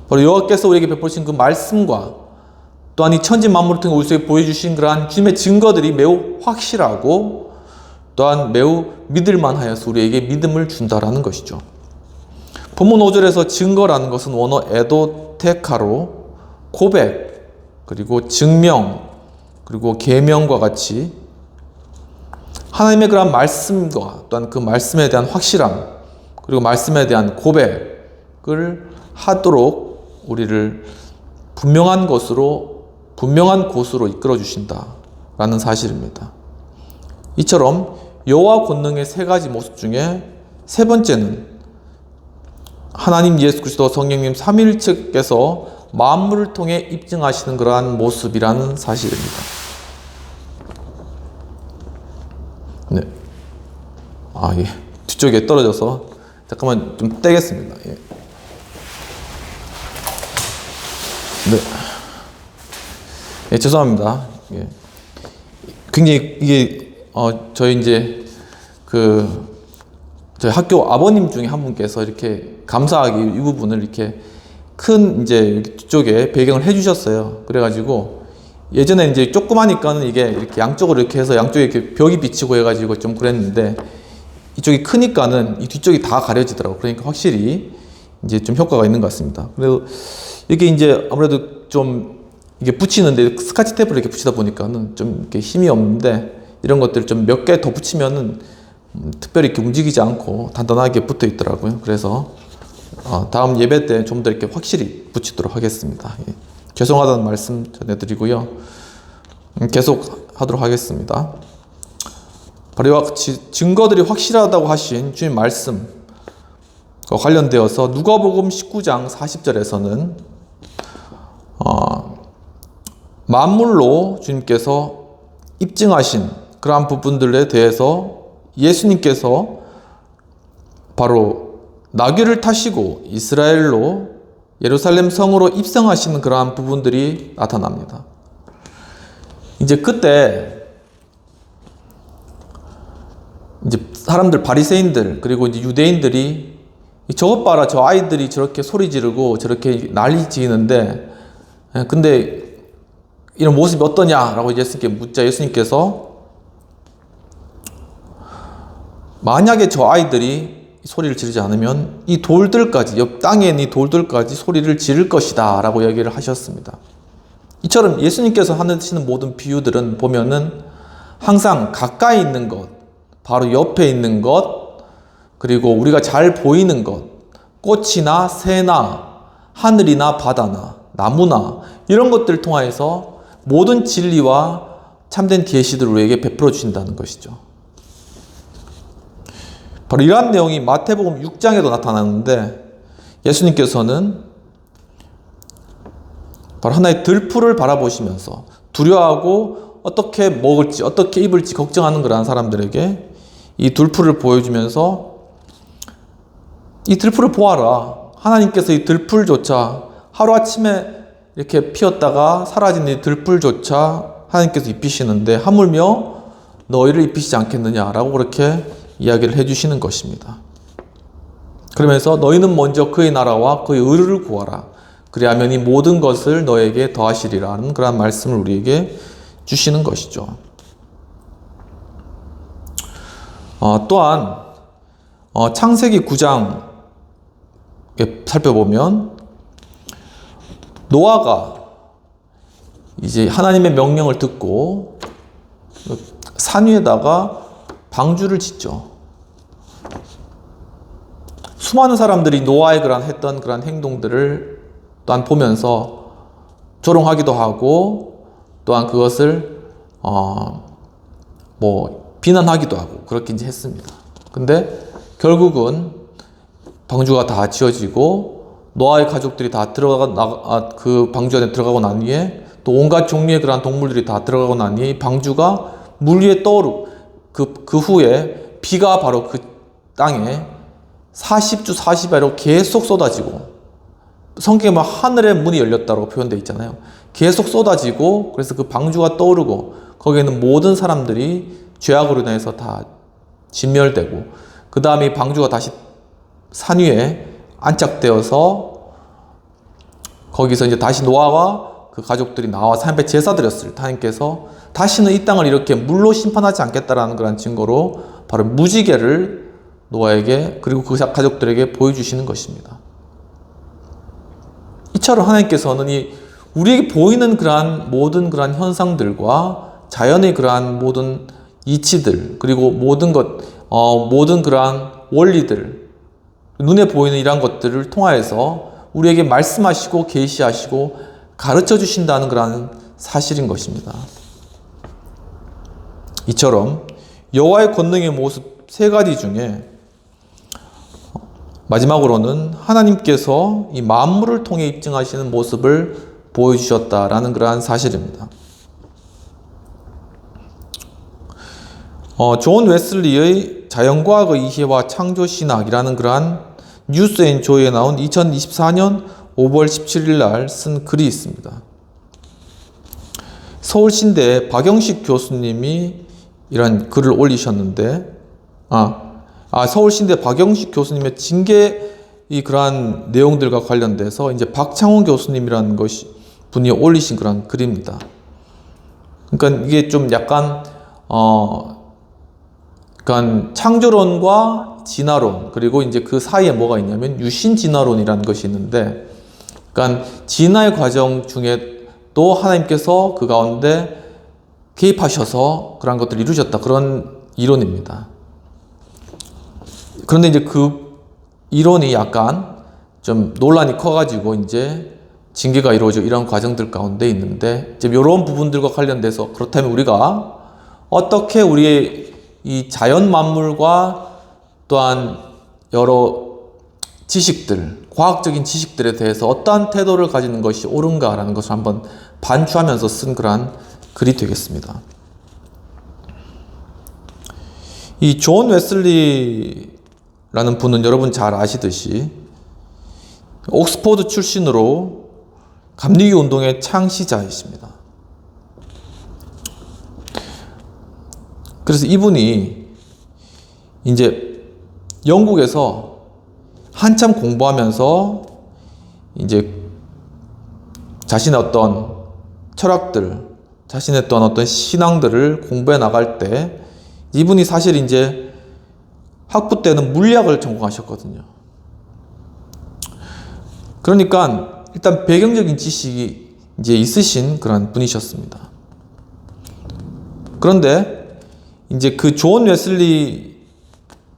S1: 바로 여호와께서 우리에게 베푸신 그 말씀과 또한 이 천지 만물을 통해 우리에게 보여주신 그러한 주님의 증거들이 매우 확실하고 또한 매우 믿을만하여서 우리에게 믿음을 준다라는 것이죠. 본문 5절에서 증거라는 것은 원어 에도테카로 고백, 그리고 증명, 그리고 계명과 같이 하나님의 그러한 말씀과 또한 그 말씀에 대한 확실함, 그리고 말씀에 대한 고백을 하도록 우리를 분명한 곳으로 이끌어 주신다라는 사실입니다. 이처럼 여호와 권능의 세 가지 모습 중에 세 번째는 하나님 예수 그리스도 성령님 삼위일체께서 만물을 통해 입증하시는 그러한 모습이라는 사실입니다. 네. 예. 뒤쪽에 떨어져서 잠깐만 좀 떼겠습니다. 예. 네. 예, 죄송합니다. 예. 굉장히 이게 저희 이제 저희 학교 아버님 중에 한 분께서 이렇게 감사하게 이 부분을 이렇게 큰 이제 뒤쪽에 배경을 해주셨어요. 그래가지고 예전에 이제 조그마니까는 이게 이렇게 양쪽으로 이렇게 해서 양쪽에 이렇게 벽이 비치고 해가지고 좀 그랬는데 이쪽이 크니까는 이 뒤쪽이 다 가려지더라고요. 그러니까 확실히 이제 좀 효과가 있는 것 같습니다. 그래서 이게 이제 아무래도 좀 이게 붙이는데 스카치 테이프를 이렇게 붙이다 보니까는 좀 이렇게 힘이 없는데 이런 것들 좀 몇 개 더 붙이면은 특별히 이렇게 움직이지 않고 단단하게 붙어 있더라고요. 그래서 다음 예배 때 좀 더 이렇게 확실히 붙이도록 하겠습니다. 예. 죄송하다는 말씀 전해드리고요. 계속 하도록 하겠습니다. 바로 이와 같이 증거들이 확실하다고 하신 주님 말씀과 관련되어서 누가복음 19장 40절에서는 만물로 주님께서 입증하신 그러한 부분들에 대해서 예수님께서 바로 나귀를 타시고 이스라엘로 예루살렘 성으로 입성하시는 그러한 부분들이 나타납니다. 이제 그때 이제 사람들, 바리새인들, 그리고 이제 유대인들이 저것 봐라, 저 아이들이 저렇게 소리 지르고 저렇게 난리 지르는데 근데 이런 모습이 어떠냐라고 예수님께 묻자 예수님께서 만약에 저 아이들이 소리를 지르지 않으면 이 돌들까지, 옆 땅에 있는 이 돌들까지 소리를 지를 것이다 라고 얘기를 하셨습니다. 이처럼 예수님께서 하시는 모든 비유들은 보면은 항상 가까이 있는 것, 바로 옆에 있는 것, 그리고 우리가 잘 보이는 것, 꽃이나 새나 하늘이나 바다나 나무나 이런 것들을 통하여서 모든 진리와 참된 계시들을 우리에게 베풀어 주신다는 것이죠. 바로 이러한 내용이 마태복음 6장에도 나타나는데 예수님께서는 바로 하나의 들풀을 바라보시면서 두려워하고 어떻게 먹을지 어떻게 입을지 걱정하는 그러한 사람들에게 이 들풀을 보여주면서 이 들풀을 보아라. 하나님께서 이 들풀조차 하루아침에 이렇게 피었다가 사라진 이 들풀조차 하나님께서 입히시는데 하물며 너희를 입히시지 않겠느냐라고 그렇게 이야기를 해주시는 것입니다. 그러면서 너희는 먼저 그의 나라와 그의 의를 구하라. 그리하면 이 모든 것을 너에게 더하시리라는 그런 말씀을 우리에게 주시는 것이죠. 또한 창세기 9장에 살펴보면 노아가 이제 하나님의 명령을 듣고 산 위에다가 방주를 짓죠. 수많은 사람들이 노아의 했던 그런 행동들을 또한 보면서 조롱하기도 하고 또한 그것을 비난하기도 하고 그렇게 이제 했습니다. 근데 결국은 방주가 다 지어지고 노아의 가족들이 다 그 방주 안에 들어가고 난 후에 또 온갖 종류의 그러한 동물들이 다 들어가고 난 후에 이 방주가 물 위에 떠오르고 그 후에 비가 바로 그 땅에 40주 40야로 계속 쏟아지고 성경에 막 하늘의 문이 열렸다고 표현되어 있잖아요. 계속 쏟아지고 그래서 그 방주가 떠오르고 거기에는 모든 사람들이 죄악으로 인해서 다 진멸되고 그 다음에 이 방주가 다시 산 위에 안착되어서 거기서 이제 다시 노아와 그 가족들이 나와서 하나님께 제사 드렸을 때 하나님께서 다시는 이 땅을 이렇게 물로 심판하지 않겠다라는 그런 증거로 바로 무지개를 노아에게 그리고 그 가족들에게 보여주시는 것입니다. 이처럼 하나님께서는 이 우리에게 보이는 그러한 모든 그러한 현상들과 자연의 그러한 모든 이치들 그리고 모든 그러한 원리들 눈에 보이는 이러한 것들을 통하여서 우리에게 말씀하시고 계시하시고 가르쳐 주신다는 그러한 사실인 것입니다. 이처럼 여호와의 권능의 모습 세 가지 중에 마지막으로는 하나님께서 이 만물을 통해 입증하시는 모습을 보여주셨다라는 그러한 사실입니다. 존 웨슬리의 자연과학의 이해와 창조신학이라는 그러한 뉴스앤조이에 나온 2024년 5월 17일 날 쓴 글이 있습니다. 서울신대 박영식 교수님이 이런 글을 올리셨는데 서울신대 박영식 교수님의 징계 그러한 내용들과 관련돼서 이제 박창훈 교수님이라는 분이 올리신 그런 글입니다. 그러니까 이게 좀 약간 그러니까 창조론과 진화론 그리고 이제 그 사이에 뭐가 있냐면 유신진화론이라는 것이 있는데, 그러니까 진화의 과정 중에 또 하나님께서 그 가운데 개입하셔서 그런 것들을 이루셨다, 그런 이론입니다. 그런데 이제 그 이론이 약간 좀 논란이 커가지고 이제 징계가 이루어지고 이런 과정들 가운데 있는데, 이제 이런 부분들과 관련돼서 그렇다면 우리가 어떻게 우리의 이 자연 만물과 또한 여러 지식들, 과학적인 지식들에 대해서 어떠한 태도를 가지는 것이 옳은가라는 것을 한번 반추하면서 쓴 그러한 글이 되겠습니다. 이 존 웨슬리라는 분은 여러분 잘 아시듯이 옥스포드 출신으로 감리교 운동의 창시자이십니다. 그래서 이분이 이제 영국에서 한참 공부하면서 이제 자신의 어떤 철학들, 자신의 어떤 신앙들을 공부해 나갈 때 이분이 사실 이제 학부 때는 물리학을 전공하셨거든요. 그러니까 일단 배경적인 지식이 이제 있으신 그런 분이셨습니다. 그런데 이제 그 존 웨슬리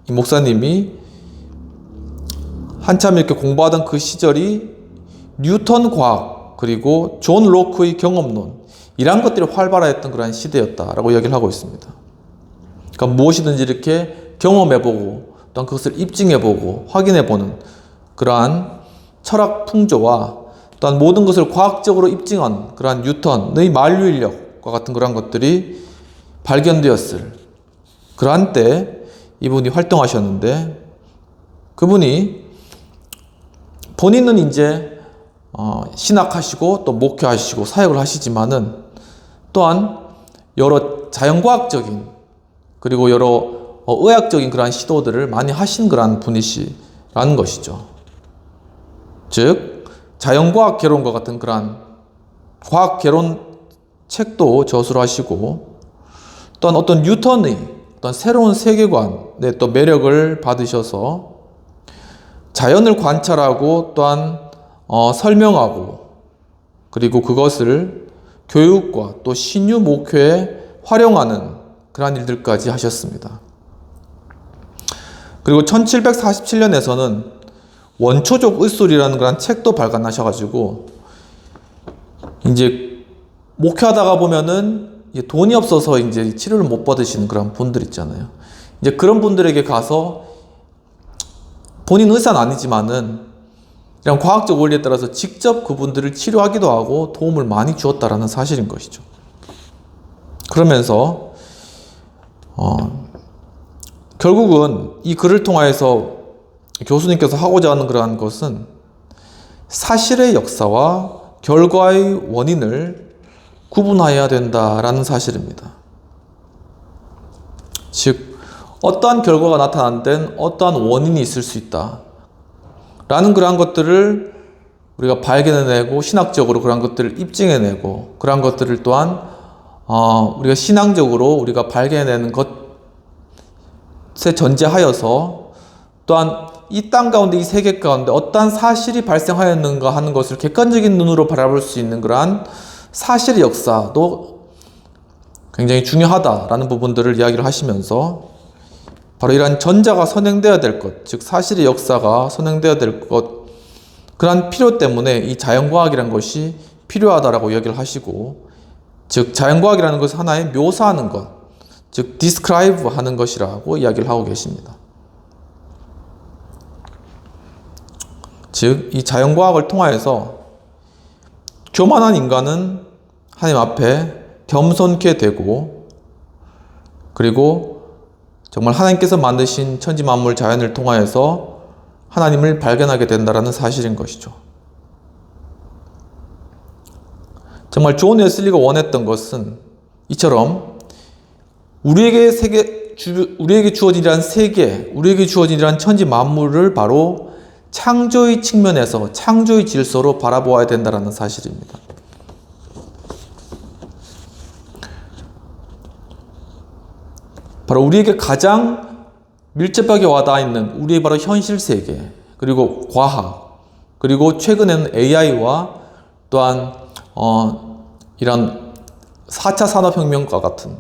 S1: 목사님이 한참 이렇게 공부하던 그 시절이 뉴턴 과학 그리고 존 로크의 경험론 이런 것들이 활발했던 그런 시대였다라고 이야기를 하고 있습니다. 그러니까 무엇이든지 이렇게 경험해보고 또한 그것을 입증해보고 확인해보는 그러한 철학 풍조와 또한 모든 것을 과학적으로 입증한 그러한 뉴턴의 만류인력과 같은 그러한 것들이 발견되었을 그러한 때 이분이 활동하셨는데, 그분이 본인은 이제 신학하시고 또 목회하시고 사역을 하시지만은 또한 여러 자연과학적인 그리고 여러 의학적인 그러한 시도들을 많이 하신 그러한 분이시라는 것이죠. 즉 자연과학 개론과 같은 그러한 과학 개론 책도 저술을 하시고, 또한 어떤 뉴턴의 어떤 새로운 세계관의 또 매력을 받으셔서 자연을 관찰하고 또한 설명하고 그리고 그것을 교육과 또 신유 목회에 활용하는 그러한 일들까지 하셨습니다. 그리고 1747년에서는 원초적 의술이라는 그런 책도 발간하셔가지고, 이제 목회하다가 보면은 이제 돈이 없어서 이제 치료를 못 받으시는 그런 분들 있잖아요. 이제 그런 분들에게 가서 본인 의사는 아니지만은 이런 과학적 원리에 따라서 직접 그분들을 치료하기도 하고 도움을 많이 주었다라는 사실인 것이죠. 그러면서 결국은 이 글을 통하여서 교수님께서 하고자 하는 그러한 것은 사실의 역사와 결과의 원인을 구분해야 된다라는 사실입니다. 즉 어떠한 결과가 나타난 데는 어떠한 원인이 있을 수 있다 라는 그러한 것들을 우리가 발견해내고 신학적으로 그러한 것들을 입증해내고, 그러한 것들을 또한 우리가 신앙적으로 우리가 발견해내는 것에 전제하여서 또한 이 땅 가운데 이 세계 가운데 어떠한 사실이 발생하였는가 하는 것을 객관적인 눈으로 바라볼 수 있는 그러한 사실의 역사도 굉장히 중요하다라는 부분들을 이야기를 하시면서 바로 이러한 전자가 선행되어야 될 것, 즉 사실의 역사가 선행되어야 될 것, 그러한 필요 때문에 이 자연과학이라는 것이 필요하다라고 이야기를 하시고, 즉 자연과학이라는 것은 하나의 묘사하는 것, 즉 describe 하는 것이라고 이야기를 하고 계십니다. 즉 이 자연과학을 통하여서 교만한 인간은 하나님 앞에 겸손케 되고, 그리고 정말 하나님께서 만드신 천지만물 자연을 통하여서 하나님을 발견하게 된다는 사실인 것이죠. 정말 존 웨슬리가 원했던 것은 이처럼 우리에게 주어진 이러한 세계, 우리에게 주어진 이러한 천지만물을 바로 창조의 측면에서 창조의 질서로 바라보아야 된다는 사실입니다. 바로 우리에게 가장 밀접하게 와닿아 있는 우리의 바로 현실 세계, 그리고 과학, 그리고 최근에는 AI와 또한 이런 4차 산업혁명과 같은,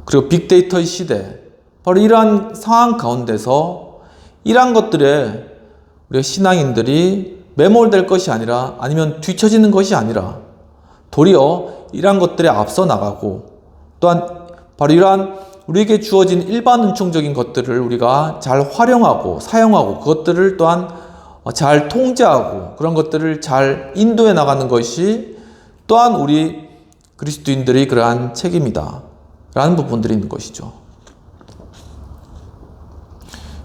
S1: 그리고 빅데이터의 시대, 바로 이러한 상황 가운데서 이러한 것들에 우리가 신앙인들이 매몰될 것이 아니라, 아니면 뒤처지는 것이 아니라 도리어 이러한 것들에 앞서 나가고, 또한 바로 이러한 우리에게 주어진 일반 은총적인 것들을 우리가 잘 활용하고 사용하고, 그것들을 또한 잘 통제하고 그런 것들을 잘 인도해 나가는 것이 또한 우리 그리스도인들의 그러한 책임이다 라는 부분들이 있는 것이죠.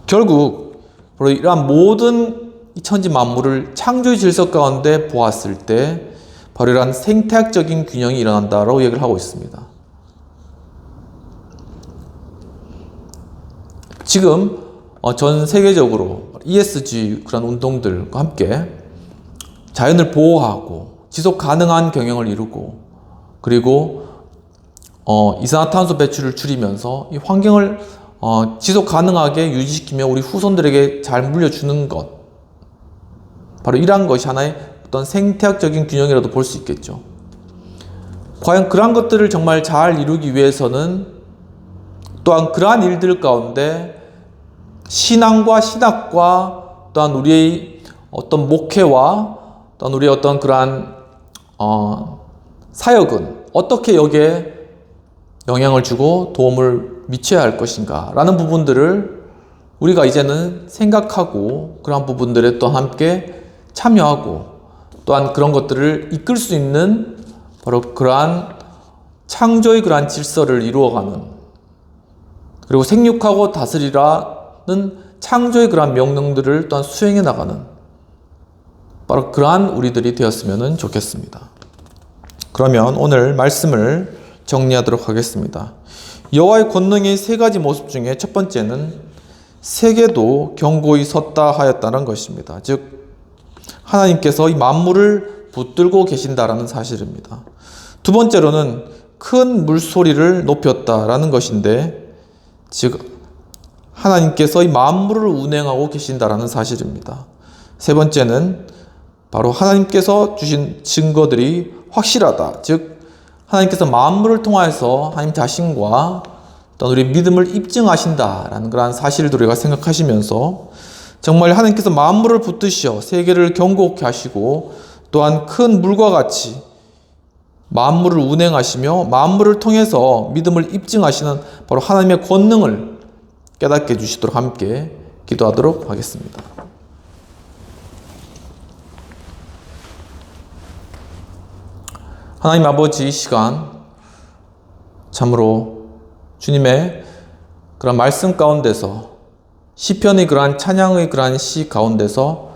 S1: 결국 바로 이러한 모든 이 천지 만물을 창조의 질서 가운데 보았을 때 바로 이러한 생태학적인 균형이 일어난다라고 얘기를 하고 있습니다. 지금 전 세계적으로 ESG 그런 운동들과 함께 자연을 보호하고 지속 가능한 경영을 이루고, 그리고 이산화탄소 배출을 줄이면서 이 환경을 지속 가능하게 유지시키며 우리 후손들에게 잘 물려주는 것, 바로 이러한 것이 하나의 어떤 생태학적인 균형이라도 볼 수 있겠죠. 과연 그러한 것들을 정말 잘 이루기 위해서는 또한 그러한 일들 가운데 신앙과 신학과 또한 우리의 어떤 목회와 또한 우리의 어떤 그러한 사역은 어떻게 여기에 영향을 주고 도움을 미쳐야 할 것인가 라는 부분들을 우리가 이제는 생각하고 그러한 부분들에 또 함께 참여하고 또한 그런 것들을 이끌 수 있는 바로 그러한 창조의 그러한 질서를 이루어가는, 그리고 생육하고 다스리라는 창조의 그러한 명령들을 또한 수행해 나가는 바로 그러한 우리들이 되었으면 좋겠습니다. 그러면 오늘 말씀을 정리하도록 하겠습니다. 여호와의 권능의 세 가지 모습 중에 첫 번째는 세계도 견고히 섰다 하였다는 것입니다. 즉 하나님께서 이 만물을 붙들고 계신다라는 사실입니다. 두 번째로는 큰 물소리를 높였다라는 것인데, 즉 하나님께서 이 만물을 운행하고 계신다라는 사실입니다. 세 번째는 바로 하나님께서 주신 증거들이 확실하다. 즉 하나님께서 만물을 통하여서 하나님 자신과 또 우리 믿음을 입증하신다라는 그러한 사실을 우리가 생각하시면서 정말 하나님께서 만물을 붙드시어 세계를 견고케 하시고 또한 큰 물과 같이 만물을 운행하시며 만물을 통해서 믿음을 입증하시는 바로 하나님의 권능을 깨닫게 해주시도록 함께 기도하도록 하겠습니다. 하나님 아버지, 이 시간 참으로 주님의 그런 말씀 가운데서 시편의 그러한 찬양의 그러한 시 가운데서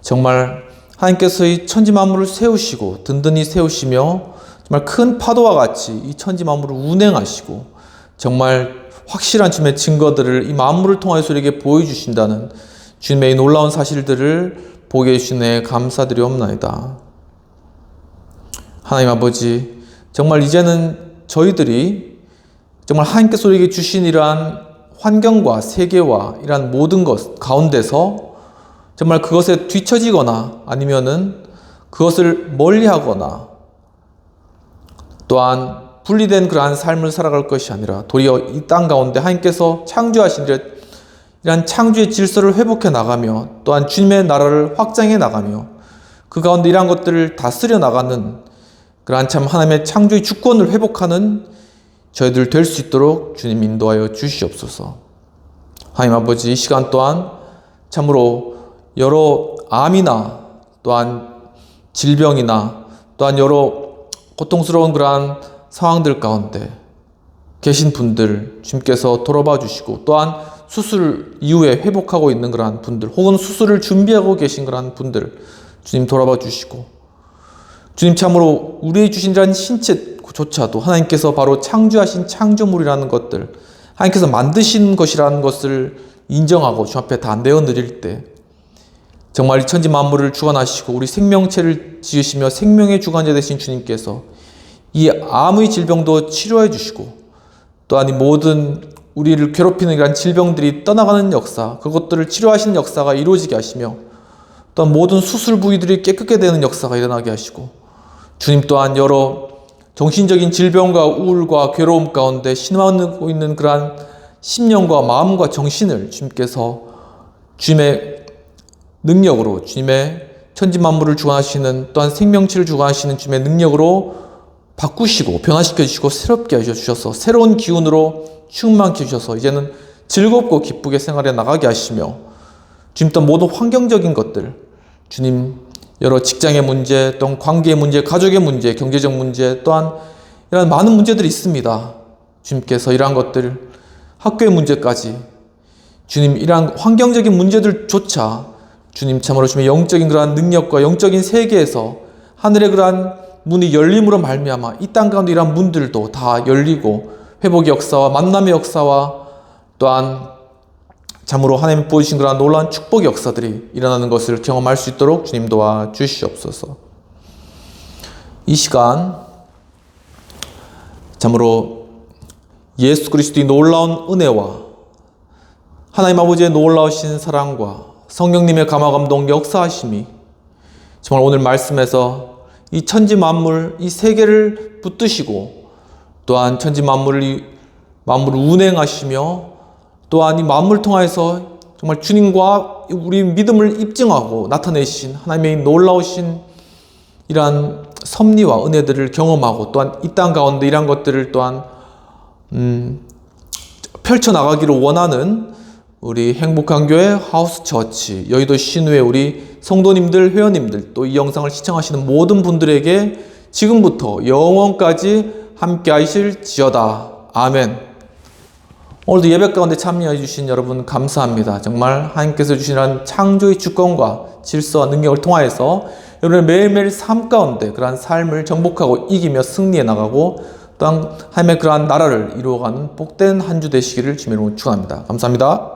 S1: 정말 하나님께서 이 천지 만물을 세우시고 든든히 세우시며 정말 큰 파도와 같이 이 천지 만물을 운행하시고 정말 확실한 주님의 증거들을 이 만물을 통해서 우리에게 보여주신다는 주님의 이 놀라운 사실들을 보게 해주시네 감사드리옵나이다. 하나님 아버지, 정말 이제는 저희들이 정말 하나님께서 우리에게 주신 이러한 환경과 세계와 이러한 모든 것 가운데서 정말 그것에 뒤처지거나 아니면은 그것을 멀리하거나 또한 분리된 그러한 삶을 살아갈 것이 아니라 도리어 이 땅 가운데 하나님께서 창조하신 이러한 창조의 질서를 회복해 나가며 또한 주님의 나라를 확장해 나가며 그 가운데 이러한 것들을 다스려 나가는 그러한 참 하나님의 창조의 주권을 회복하는 저희들 될 수 있도록 주님 인도하여 주시옵소서. 하나님 아버지, 이 시간 또한 참으로 여러 암이나 또한 질병이나 또한 여러 고통스러운 그러한 상황들 가운데 계신 분들 주님께서 돌아봐 주시고 또한 수술 이후에 회복하고 있는 그러한 분들 혹은 수술을 준비하고 계신 그러한 분들 주님 돌아봐 주시고 주님 참으로 우리의 주신 이러한 신체조차도 하나님께서 바로 창조하신 창조물이라는 것들 하나님께서 만드신 것이라는 것을 인정하고 주 앞에 다 내어드릴 때 정말 이 천지 만물을 주관하시고 우리 생명체를 지으시며 생명의 주관자 되신 주님께서 이 암의 질병도 치료해 주시고 또한 이 모든 우리를 괴롭히는 이러한 질병들이 떠나가는 역사, 그것들을 치료하시는 역사가 이루어지게 하시며 또한 모든 수술 부위들이 깨끗게 되는 역사가 일어나게 하시고 주님 또한 여러 정신적인 질병과 우울과 괴로움 가운데 신음하고 있는 그러한 심령과 마음과 정신을 주님께서 주님의 능력으로 주님의 천지 만물을 주관하시는 또한 생명체를 주관하시는 주님의 능력으로 바꾸시고 변화시켜 주시고 새롭게 하셔 주셔서 새로운 기운으로 충만케 주셔서 이제는 즐겁고 기쁘게 생활해 나가게 하시며 주님 또 모든 환경적인 것들 주님 여러 직장의 문제, 또한 관계의 문제, 가족의 문제, 경제적 문제 또한 이런 많은 문제들이 있습니다. 주님께서 이러한 것들 학교의 문제까지 주님 이러한 환경적인 문제들조차 주님 참으로 주님의 영적인 그러한 능력과 영적인 세계에서 하늘의 그러한 문이 열림으로 말미암아 이 땅 가운데 이러한 문들도 다 열리고 회복의 역사와 만남의 역사와 또한 참으로 하나님 보여주신 그러한 놀라운 축복의 역사들이 일어나는 것을 경험할 수 있도록 주님 도와 주시옵소서. 이 시간 참으로 예수 그리스도의 놀라운 은혜와 하나님 아버지의 놀라우신 사랑과 성령님의 감화감동 역사하심이 정말 오늘 말씀에서 이 천지 만물, 이 세계를 붙드시고 또한 천지 만물을 운행하시며 또한 이 만물을 통하여서 정말 주님과 우리 믿음을 입증하고 나타내신 하나님의 놀라우신 이러한 섭리와 은혜들을 경험하고 또한 이 땅 가운데 이러한 것들을 또한 펼쳐나가기를 원하는 우리 행복한 교회 하우스 처치 여의도 신우의 우리 성도님들, 회원님들 또 이 영상을 시청하시는 모든 분들에게 지금부터 영원까지 함께 하실지어다. 아멘. 오늘도 예배 가운데 참여해 주신 여러분 감사합니다. 정말 하나님께서 주시는 창조의 주권과 질서와 능력을 통하여서 여러분의 매일매일 삶 가운데 그러한 삶을 정복하고 이기며 승리해 나가고 또한 하나님의 그러한 나라를 이루어가는 복된 한 주 되시기를 주님으로 축원합니다. 감사합니다.